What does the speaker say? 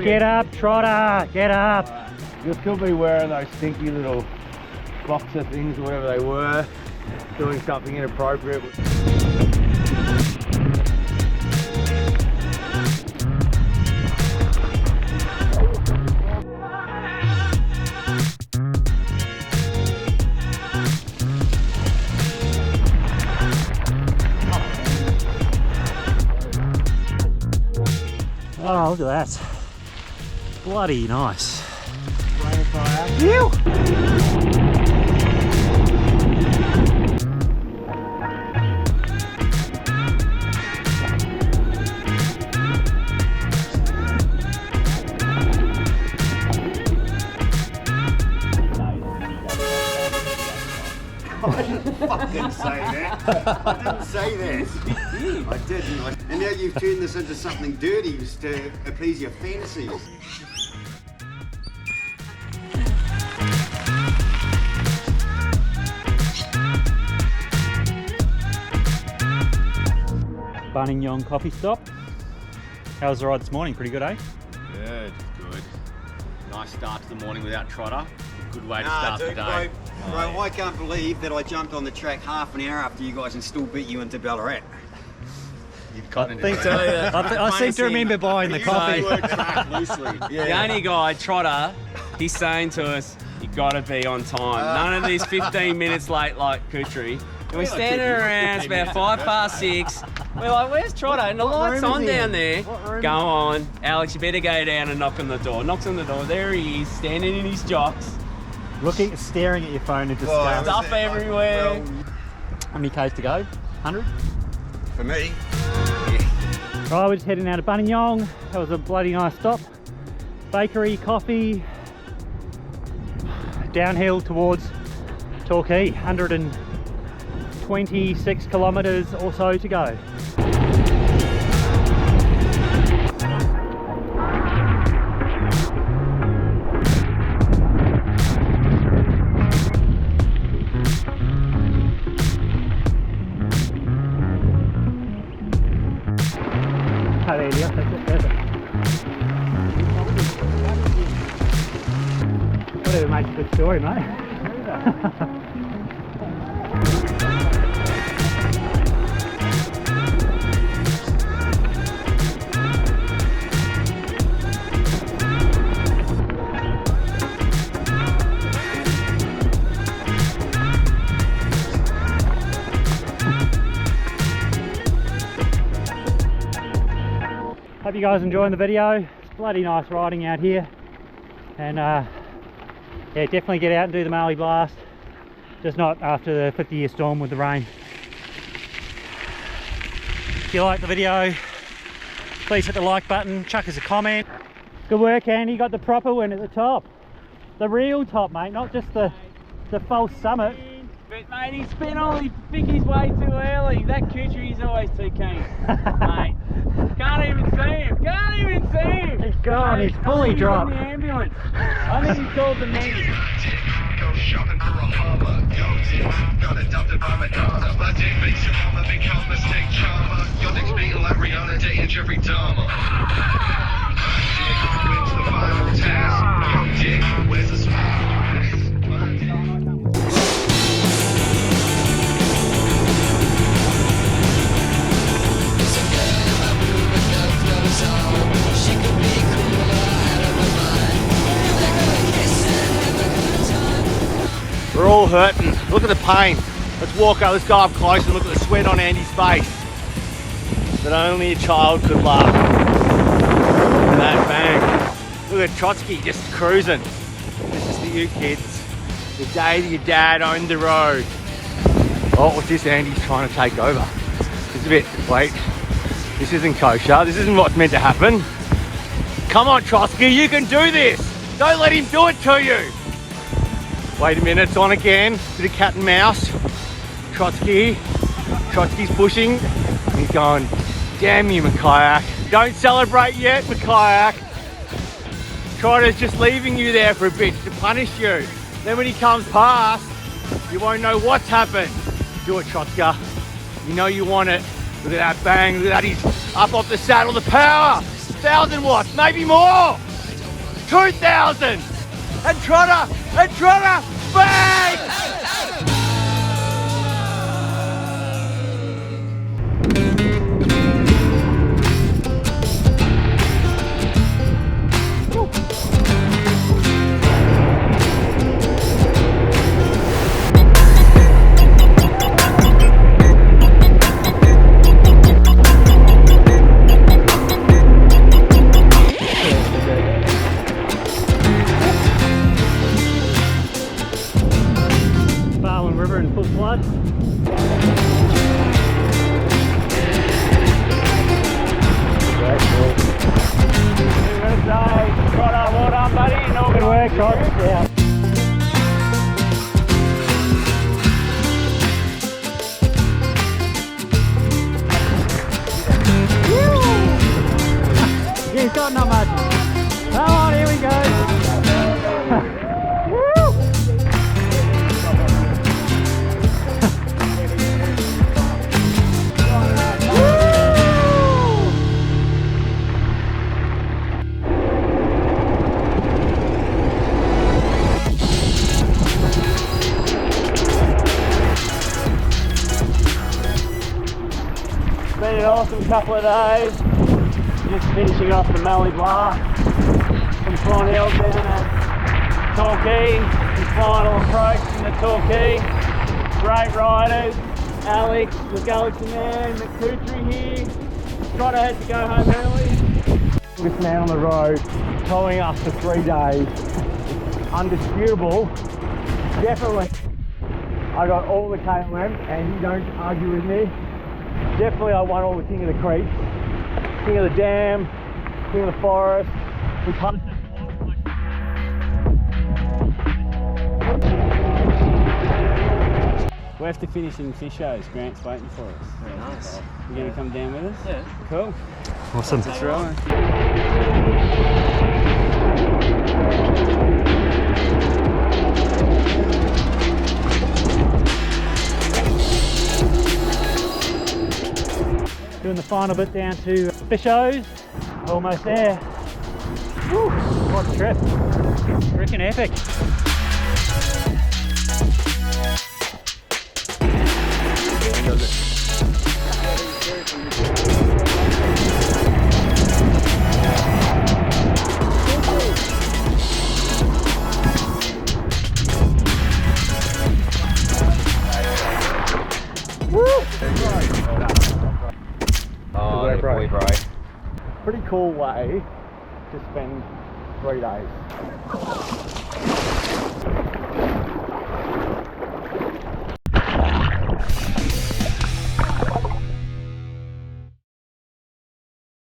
Get up, Trotter, get up. You'll still be wearing those stinky little boxer things or whatever they were, doing something inappropriate. Oh, look at that. Bloody nice. Ew. I didn't say that. I didn't say that. I didn't. And now you've turned this into something dirty just to appease your fantasies. Buninyong coffee stop. How was the ride this morning? Pretty good, eh? Good. Nice start to the morning without Trotter. Good way to start the day. Bro, I can't believe that I jumped on the track half an hour after you guys and still beat you into Ballarat. I seem to remember buying the coffee. The only guy, Trotter, he's saying to us, you gotta be on time. None of these 15 minutes late like Kutri. And we're standing around, it's about 6:05. We're like, where's Trotter? And the light's on down there. Go on, Alex, you better go down and knock on the door. Knocks on the door, there he is, standing in his jocks. Staring at your phone in disgust. Stuff everywhere. How many Ks to go? 100? For me. Right, we're just heading out of Buninyong. That was a bloody nice stop. Bakery, coffee. Downhill towards Torquay. 126 kilometres or so to go. Oh, there you go. That's it, perfect. Whatever makes a good story, mate. Hope you guys enjoying the video. It's bloody nice riding out here, and yeah, definitely get out and do the Mallee Blast, just not after the 50-year storm with the rain. If you like the video, please hit the like button, chuck us a comment. Good work, Andy, you got the proper win at the top, the real top, mate, not just the false summit. But mate, he spent all his figures way too early. That Kutri is always too keen. Mate, can't even see him. Can't even see him. He's gone. He's fully dropped. In the ambulance. I think he's called the men. Go shopping for a Hummer. Got adopted by my daughter. My dick makes your mama become a mistake charmer. Your dick's beating like Rihanna dating Jeffrey Dahmer. My dick wins the final task. Your dick, where's the smile? We're all hurting. Look at the pain. Let's walk up, let's go up close and look at the sweat on Andy's face that only a child could love. And that bang. Look at Trotsky just cruising. This is for you kids. The day that your dad owned the road. Oh, what's this? Andy's trying to take over. It's a bit, wait. This isn't kosher. This isn't what's meant to happen. Come on, Trotsky, you can do this. Don't let him do it to you. Wait a minute, it's on again. Bit of cat and mouse. Trotsky's pushing. And he's going, damn you, Makayak. Don't celebrate yet, Makayak. Trotter's just leaving you there for a bit to punish you. Then when he comes past, you won't know what's happened. Do it, Trotsky. You know you want it. Look at that bang, look at that, he's up off the saddle, the power. 1,000 watts, maybe more. 2,000! And Trotter! Bang! Barwon River in full flood. Well done, buddy. No Good work, Todd. Yeah. He's got not much. Come on, here we go. Woo! Been an awesome couple of days. Just finishing off the Mallee Blast from Swan down at Torquay. The final approach from the Torquay. Great riders. Alex, the Galaxy Man, McCoutry here. Trotter had to go home early. This man on the road towing us for 3 days. Undisputable. Definitely. I got all the KLM and you don't argue with me. Definitely I won all the King of the Creek. King of the Dam, King of the Forest. We punched it. We're after finishing Fisho's. Grant's waiting for us. Very nice. You going to come down with us? Yeah. Cool. Awesome. That's right. Doing the final bit down to Fisho's. Almost there. Woo, what a trip. Freaking epic. Oh, work, boy, bro. Pretty cool way to spend 3 days.